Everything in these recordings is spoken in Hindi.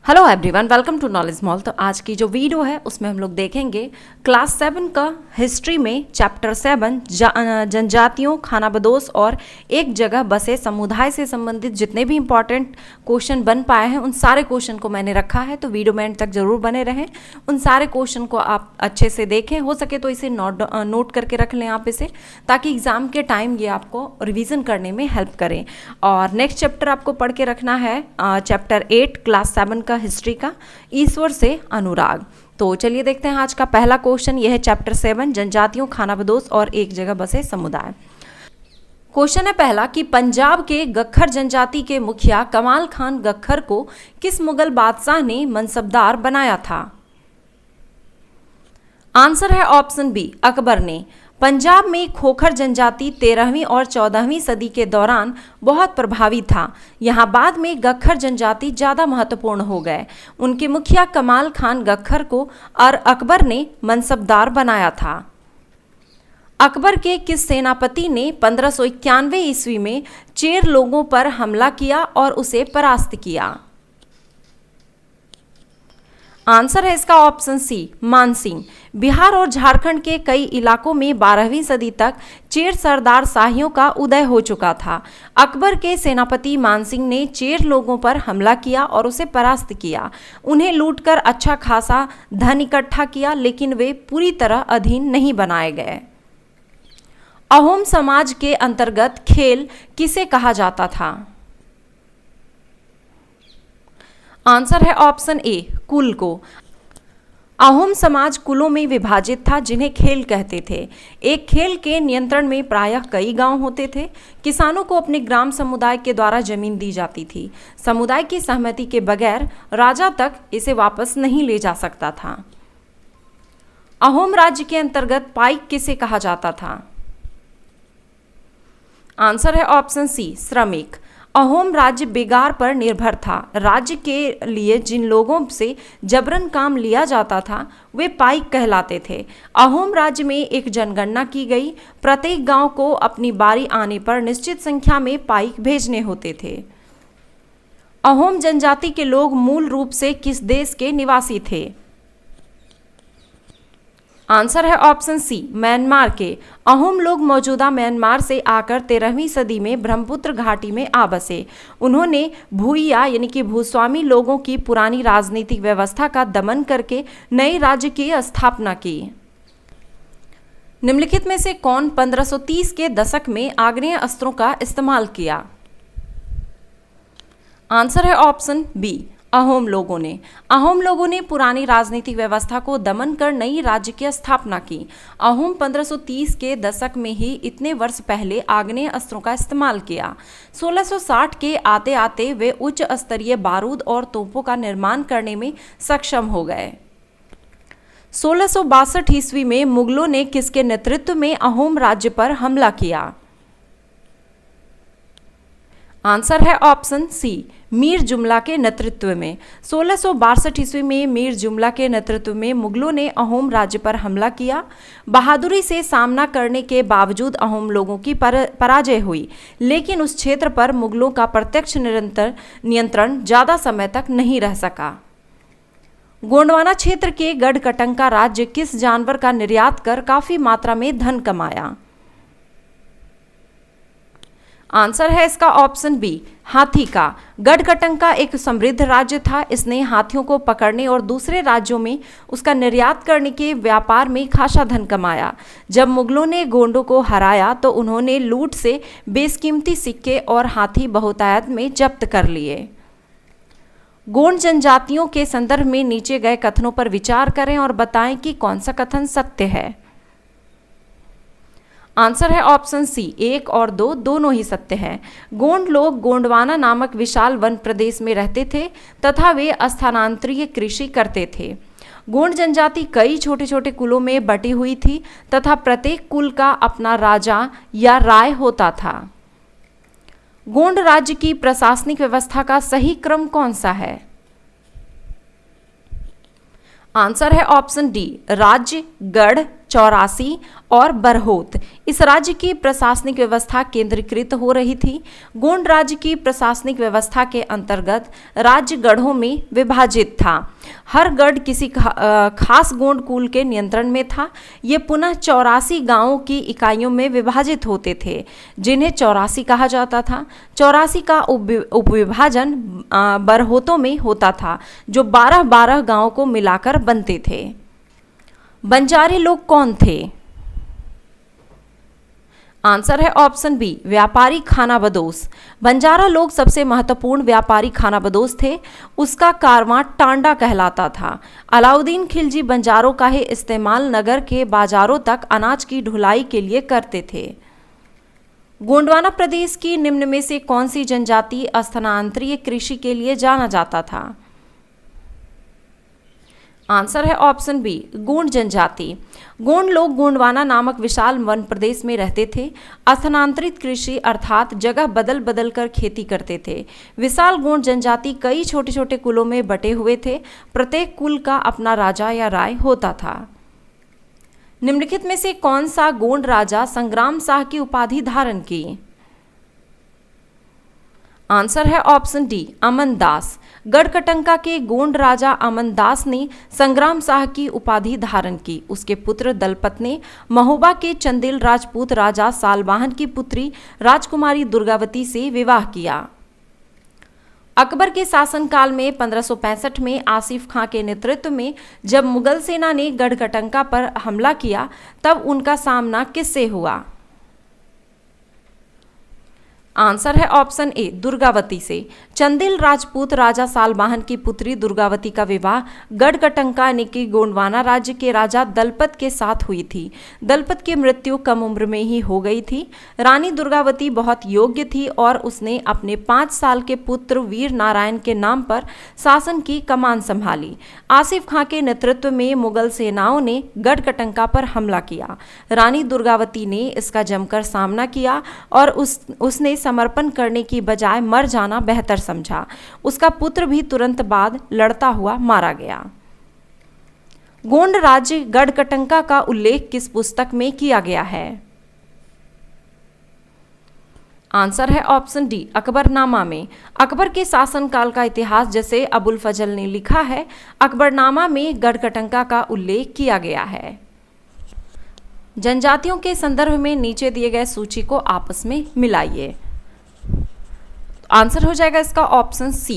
Hello everyone, welcome to knowledge mall. तो आज की जो वीडियो है उसमें हम लोग देखेंगे क्लास 7 का हिस्ट्री में चैप्टर 7 जनजातियों, खानाबदोश और एक जगह बसे समुदाय से संबंधित जितने भी इंपॉर्टेंट क्वेश्चन बन पाए हैं उन सारे क्वेश्चन को मैंने रखा है। तो वीडियो में एंड तक जरूर बने रहें, उन सारे क्वेश्चन को आप अच्छे से देखें। हो सके तो इसे नोट करके रख लें आप इसे, ताकि एग्जाम के टाइम ये आपको रिविजन करने में हेल्प करें। और नेक्स्ट चैप्टर आपको पढ़ के रखना है चैप्टर 8 क्लास 7 का हिस्ट्री का, ईश्वर से अनुराग। तो चलिए देखते हैं आज का पहला क्वेश्चन। यह है चैप्टर 7 जनजातियों, खानाबदोश और एक जगह बसे समुदाय। क्वेश्चन है पहला कि पंजाब के गख्खर जनजाति के मुखिया कमाल खान गख्खर को किस मुगल बादशाह ने मनसबदार बनाया था? आंसर है ऑप्शन बी, अकबर ने। पंजाब में खोखर जनजाति 13वीं और 14वीं सदी के दौरान बहुत प्रभावी था। यहाँ बाद में गख्खर जनजाति ज़्यादा महत्वपूर्ण हो गए। उनके मुखिया कमाल खान गख्खर को अकबर ने मनसबदार बनाया था। अकबर के किस सेनापति ने 1591 ईस्वी में चेर लोगों पर हमला किया और उसे परास्त किया? आंसर है इसका ऑप्शन सी, मानसिंह। बिहार और झारखंड के कई इलाकों में 12वीं सदी तक चेर सरदार शाहियों का उदय हो चुका था। अकबर के सेनापति मानसिंह ने चेर लोगों पर हमला किया और उसे परास्त किया। उन्हें लूटकर अच्छा खासा धन इकट्ठा किया, लेकिन वे पूरी तरह अधीन नहीं बनाए गए। अहोम समाज के अंतर्गत खेल किसे कहा जाता था? आंसर है ऑप्शन ए, कुल को। अहोम समाज कुलों में विभाजित था जिन्हें खेल कहते थे। एक खेल के नियंत्रण में प्रायः कई गांव होते थे। किसानों को अपने ग्राम समुदाय के द्वारा जमीन दी जाती थी। समुदाय की सहमति के बगैर राजा तक इसे वापस नहीं ले जा सकता था। अहोम राज्य के अंतर्गत पाइक किसे कहा जाता था? आंसर है ऑप्शन सी, श्रमिक। अहोम राज्य बेगार पर निर्भर था। राज्य के लिए जिन लोगों से जबरन काम लिया जाता था वे पाइक कहलाते थे। अहोम राज्य में एक जनगणना की गई। प्रत्येक गांव को अपनी बारी आने पर निश्चित संख्या में पाइक भेजने होते थे। अहोम जनजाति के लोग मूल रूप से किस देश के निवासी थे? आंसर है ऑप्शन सी, म्यांमार के। अहोम लोग मौजूदा म्यांमार से आकर 13वीं सदी में ब्रह्मपुत्र घाटी में आ बसे। उन्होंने भूइया यानी कि भूस्वामी लोगों की पुरानी राजनीतिक व्यवस्था का दमन करके नए राज्य की स्थापना की। निम्नलिखित में से कौन 1530 के दशक में आग्नेय अस्त्रों का इस्तेमाल किया? आंसर है ऑप्शन बी, अहोम लोगों ने। अहोम लोगों ने पुरानी राजनीतिक व्यवस्था को दमन कर नई राज्य की स्थापना की। अहोम 1530 के दशक में ही इतने वर्ष पहले आग्नेय अस्त्रों का इस्तेमाल किया। 1660 के आते आते वे उच्च स्तरीय बारूद और तोपों का निर्माण करने में सक्षम हो गए। 1662 ईस्वी में मुगलों ने किसके नेतृत्व में अहोम राज्य पर हमला किया? आंसर है ऑप्शन सी, मीर जुमला के नेतृत्व में। 1662 ईस्वी में मीर जुमला के नेतृत्व में मुगलों ने अहोम राज्य पर हमला किया। बहादुरी से सामना करने के बावजूद अहोम लोगों की पराजय हुई, लेकिन उस क्षेत्र पर मुगलों का प्रत्यक्ष नियंत्रण ज़्यादा समय तक नहीं रह सका। गोंडवाना क्षेत्र के गढ़कटंका राज्य किस जानवर का निर्यात कर काफ़ी मात्रा में धन कमाया? आंसर है इसका ऑप्शन बी, हाथी का। गढ़कटंका एक समृद्ध राज्य था। इसने हाथियों को पकड़ने और दूसरे राज्यों में उसका निर्यात करने के व्यापार में खासा धन कमाया। जब मुगलों ने गोंडों को हराया तो उन्होंने लूट से बेशकीमती सिक्के और हाथी बहुतायत में जब्त कर लिए। गोंड जनजातियों के संदर्भ में नीचे गए कथनों पर विचार करें और बताएं कि कौन सा कथन सत्य है। आंसर है ऑप्शन सी, 1 और 2 दोनों ही सत्य हैं। गोंड लोग गोंडवाना नामक विशाल वन प्रदेश में रहते थे तथा वे स्थानांतरीय कृषि करते थे। गोंड जनजाति कई छोटे छोटे कुलों में बटी हुई थी तथा प्रत्येक कुल का अपना राजा या राय होता था। गोंड राज्य की प्रशासनिक व्यवस्था का सही क्रम कौन सा है? आंसर है ऑप्शन डी, राज्य, गढ़, चौरासी और बरहोत। इस राज्य की प्रशासनिक व्यवस्था केंद्रीकृत हो रही थी। गोंड राज्य की प्रशासनिक व्यवस्था के अंतर्गत राज्य गढ़ों में विभाजित था। हर गढ़ किसी खास गोंड कुल के नियंत्रण में था। ये पुनः 84 गांवों की इकाइयों में विभाजित होते थे, जिन्हें चौरासी कहा जाता था। 84 का उपविभाजन बरहोतों में होता था, जो 12-12 गांवों को मिलाकर बनते थे। बंजारे लोग कौन थे? आंसर है ऑप्शन बी, व्यापारी खानाबदोश। बंजारा लोग सबसे महत्वपूर्ण व्यापारी खानाबदोश थे। उसका कारवां टांडा कहलाता था। अलाउद्दीन खिलजी बंजारों का ही इस्तेमाल नगर के बाजारों तक अनाज की ढुलाई के लिए करते थे। गोंडवाना प्रदेश की निम्न में से कौन सी जनजाति स्थानांतरीय कृषि के लिए जाना जाता था? आंसर है ऑप्शन बी, गोंड जनजाति। गोंड लोग गोंडवाना नामक विशाल वन प्रदेश में रहते थे। स्थानांतरित कृषि अर्थात जगह बदल बदल कर खेती करते थे। विशाल गोंड जनजाति कई छोटे छोटे कुलों में बटे हुए थे। प्रत्येक कुल का अपना राजा या राय होता था। निम्नलिखित में से कौन सा गोंड राजा संग्राम शाह की उपाधि धारण की? आंसर है ऑप्शन डी, अमन दास। गढ़कटंका के गोंड राजा अमन दास ने संग्राम शाह की उपाधि धारण की। उसके पुत्र दलपत ने महोबा के चंदेल राजपूत राजा सालवाहन की पुत्री राजकुमारी दुर्गावती से विवाह किया। अकबर के शासनकाल में 1565 में आसिफ खां के नेतृत्व में जब मुगल सेना ने गढ़कटंका पर हमला किया, तब उनका सामना किससे हुआ? आंसर है ऑप्शन ए, दुर्गावती से। चंदेल राजपूत राजा सालवाहन की पुत्री दुर्गावती का विवाह गढ़कटंका यानी कि गोंडवाना राज्य के राजा दलपत के साथ हुई थी। दलपत की मृत्यु कम उम्र में ही हो गई थी। रानी दुर्गावती बहुत योग्य थी और उसने अपने 5 साल के पुत्र वीर नारायण के नाम पर शासन की कमान संभाली। आसिफ खां के नेतृत्व में मुगल सेनाओं ने गढ़कटंका पर हमला किया। रानी दुर्गावती ने इसका जमकर सामना किया और उसने समर्पण करने की बजाय मर जाना बेहतर समझा। उसका पुत्र भी तुरंत बाद लड़ता हुआ मारा गया। गोंड राज्य गढ़कटंका का उल्लेख किस पुस्तक में किया गया है? आंसर है ऑप्शन डी, अकबरनामा में। अकबर के शासनकाल का इतिहास जैसे अबुल फजल ने लिखा है, अकबरनामा में गढ़कटंका का उल्लेख किया गया है। जनजातियों के संदर्भ में नीचे दिए गए सूची को आपस में मिलाइए। आंसर हो जाएगा इसका ऑप्शन सी।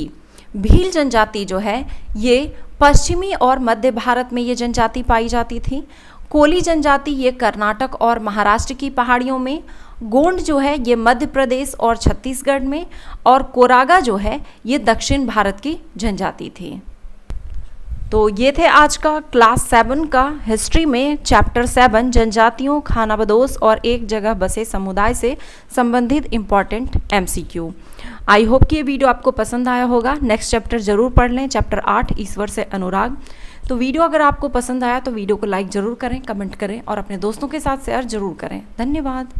भील जनजाति जो है ये पश्चिमी और मध्य भारत में ये जनजाति पाई जाती थी। कोली जनजाति ये कर्नाटक और महाराष्ट्र की पहाड़ियों में। गोंड जो है ये मध्य प्रदेश और छत्तीसगढ़ में। और कोरागा जो है ये दक्षिण भारत की जनजाति थी। तो ये थे आज का क्लास 7 का हिस्ट्री में चैप्टर 7 जनजातियों, खानाबदोश और एक जगह बसे समुदाय से संबंधित इम्पॉर्टेंट MCQ। आई होप कि ये वीडियो आपको पसंद आया होगा। नेक्स्ट चैप्टर जरूर पढ़ लें, चैप्टर 8 ईश्वर से अनुराग। तो वीडियो अगर आपको पसंद आया तो वीडियो को लाइक ज़रूर करें, कमेंट करें और अपने दोस्तों के साथ शेयर जरूर करें। धन्यवाद।